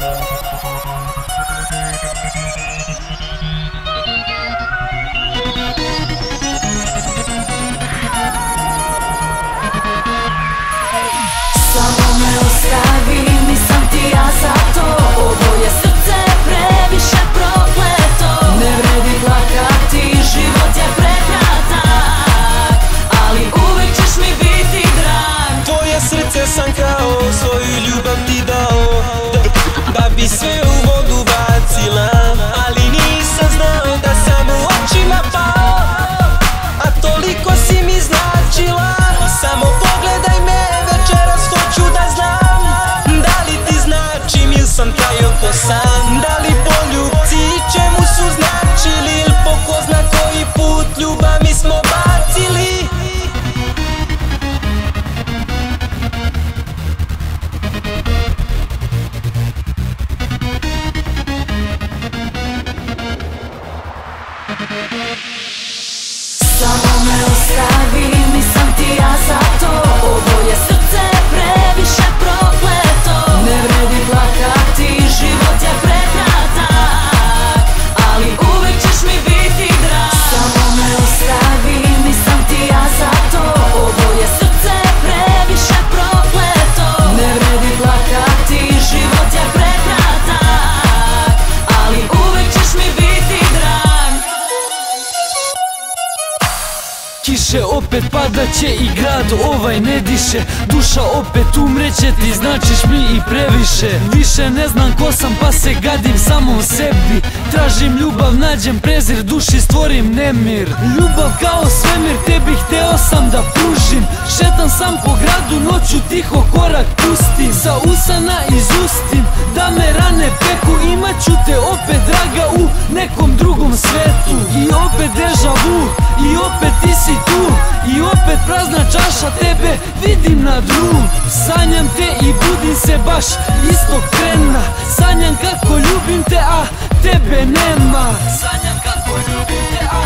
Samo me ostavi, nisam ti ja za to. Ovo je srce previše prokleto. Ne vredi plakati, život je prekratak, ali uvek ćeš mi biti drag. Tvoje srce sam krao, svoju ljubav ti dao, da bi sve u vodu bacila, ali nisam znao da sam u očima pao, a toliko si mi značila. Samo pogledaj me, večeras hoću da znam, da li ti značim ili sam trajao ko sam. Da li poljubci čemu su značili, ili po ko zna koji put ljubav mi smo bacili. Samo me ostavi, nisam ti ja za to. Ovo je srce previše prokleto. Ne vredi plakati, život je prekratak, ali uvek ćeš mi biti drag. Samo me ostavi, nisam ti ja za to. Ovo je srce previše prokleto. Ne vredi plakati, život je prekratak, ali uvek ćeš mi biti drag. Kiše opet padaće i grad ovaj ne diše. Duša opet umreće ti, značiš mi i previše. Više ne znam ko sam pa se gadim samom sebi. Tražim ljubav, nađem prezir, duši stvorim nemir. Ljubav kao svemir, tebi hteo sam da pružim. Šetam sam po gradu, noću tiho korak pustim. Sa usana izustim, da me rane peku. Imaću te opet draga u nekom drugom svetu. I opet deja vu, i opet ti si tu. I opet prazna čaša, tebe vidim na dnu. Sanjam te i budim se baš istog trena. Sanjam kako ljubim te, a tebe nema. Sanjam kako ljubim te, a